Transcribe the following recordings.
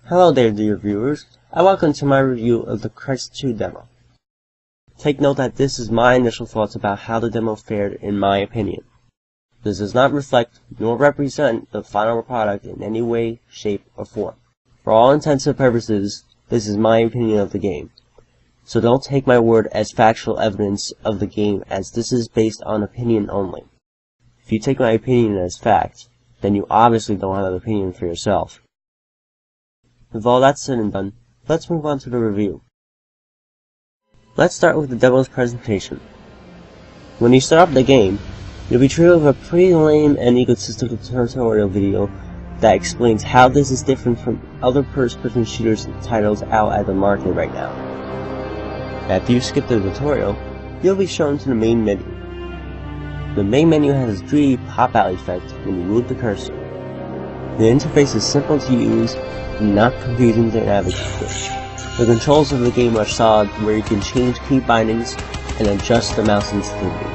Hello there, dear viewers, and welcome to my review of the Crysis 2 demo. Take note that this is my initial thoughts about how the demo fared in my opinion. This does not reflect nor represent the final product in any way, shape, or form. For all intents and purposes, this is my opinion of the game. So don't take my word as factual evidence of the game, as this is based on opinion only. If you take my opinion as fact, then you obviously don't have an opinion for yourself. With all that said and done, let's move on to the review. Let's start with the demo's presentation. When you start up the game, you'll be treated with a pretty lame and egotistical tutorial video that explains how this is different from other first-person shooters titles out at the market right now. After you skip the tutorial, you'll be shown to the main menu. The main menu has a 3D pop-out effect when you move the cursor. The interface is simple to use and not confusing to navigate through. The controls of the game are solid, where you can change key bindings and adjust the mouse sensitivity.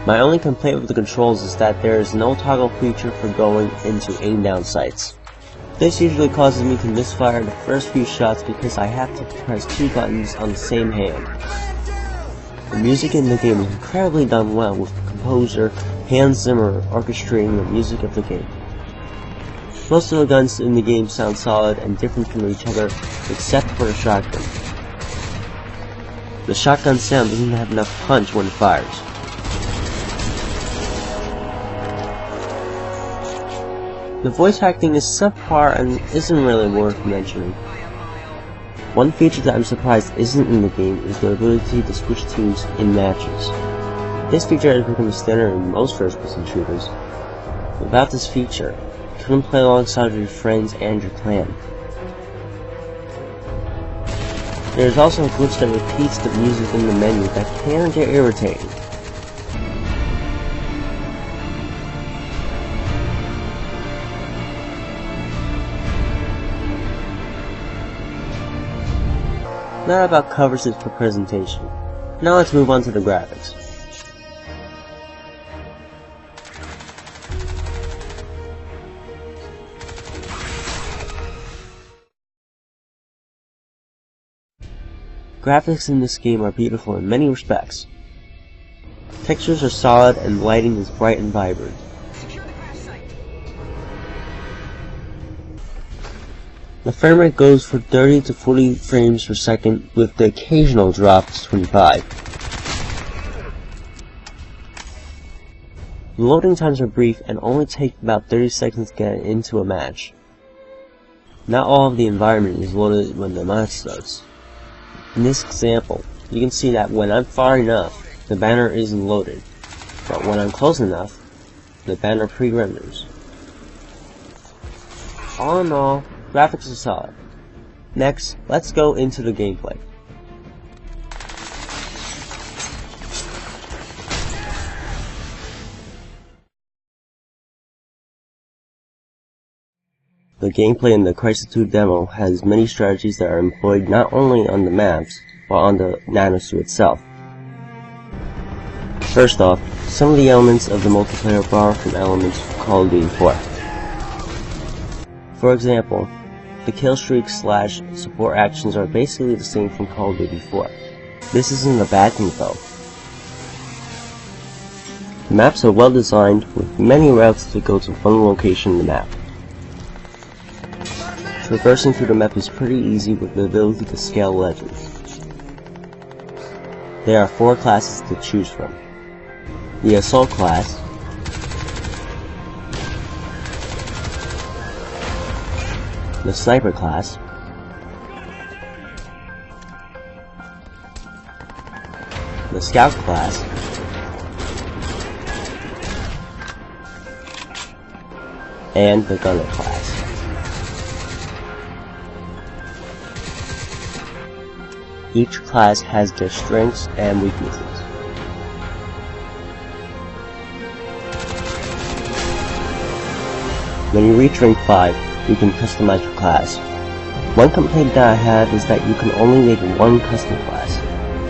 My only complaint with the controls is that there is no toggle feature for going into aim down sights. This usually causes me to misfire the first few shots because I have to press 2 buttons on the same hand. The music in the game is incredibly done well, with the composer Hans Zimmer orchestrating the music of the game. Most of the guns in the game sound solid and different from each other, except for the shotgun. The shotgun sound doesn't have enough punch when it fires. The voice acting is subpar and isn't really worth mentioning. One feature that I'm surprised isn't in the game is the ability to switch teams in matches. This feature has become standard in most first-person shooters. Without this feature, you couldn't play alongside your friends and your clan. There is also a glitch that repeats the music in the menu that can get irritating. That about covers it for presentation. Now let's move on to the graphics. Graphics in this game are beautiful in many respects. Textures are solid and lighting is bright and vibrant. The frame rate goes from 30 to 40 frames per second, with the occasional drop to 25. The loading times are brief and only take about 30 seconds to get into a match. Not all of the environment is loaded when the match starts. In this example, you can see that when I'm far enough, the banner isn't loaded, but when I'm close enough, the banner pre-renders. All in all, graphics are solid. Next, let's go into the gameplay. The gameplay in the Crysis 2 demo has many strategies that are employed not only on the maps, but on the nanosuit itself. First off, some of the elements of the multiplayer borrow from elements from Call of Duty 4. For example, the killstreak / support actions are basically the same from Call of Duty 4. This isn't a bad thing though. The maps are well designed, with many routes to go to one location in the map. Traversing through the map is pretty easy with the ability to scale ledges. There are 4 classes to choose from. The Assault class, the Sniper class, the Scout class, and the Gunner class. Each class has their strengths and weaknesses. When you reach rank 5, you can customize your class. One complaint that I have is that you can only make one custom class.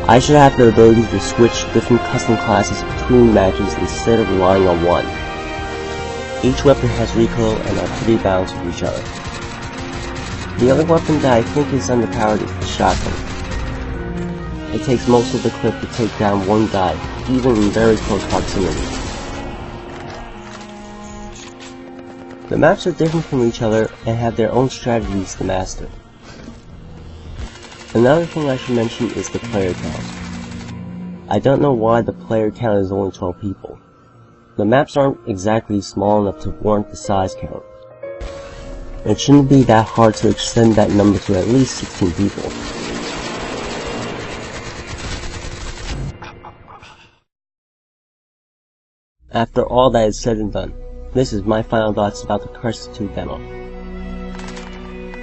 I should have the ability to switch different custom classes between matches instead of relying on one. Each weapon has recoil and are pretty balanced with each other. The other weapon that I think is underpowered is the shotgun. It takes most of the clip to take down one guy, even in very close proximity. The maps are different from each other and have their own strategies to master. Another thing I should mention is the player count. I don't know why the player count is only 12 people. The maps aren't exactly small enough to warrant the size count. It shouldn't be that hard to extend that number to at least 16 people. After all that is said and done, this is my final thoughts about the Crysis 2 demo.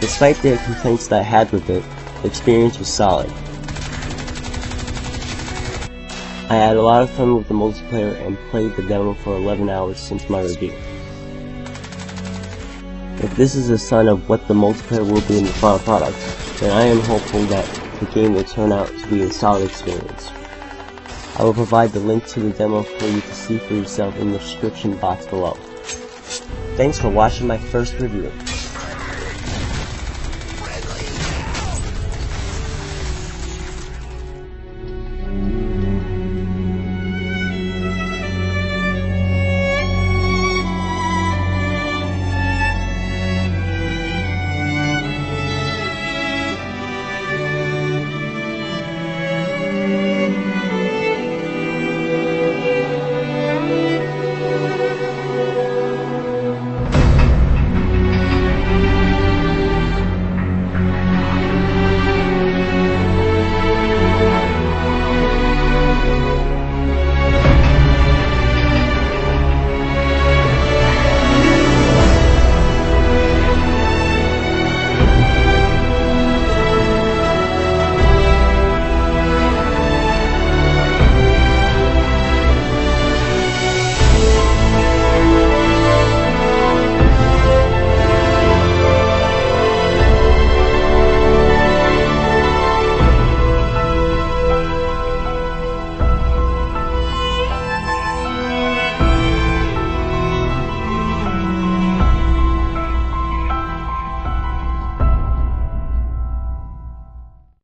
Despite the complaints that I had with it, the experience was solid. I had a lot of fun with the multiplayer and played the demo for 11 hours since my review. If this is a sign of what the multiplayer will be in the final product, then I am hopeful that the game will turn out to be a solid experience. I will provide the link to the demo for you to see for yourself in the description box below. Thanks for watching my first review.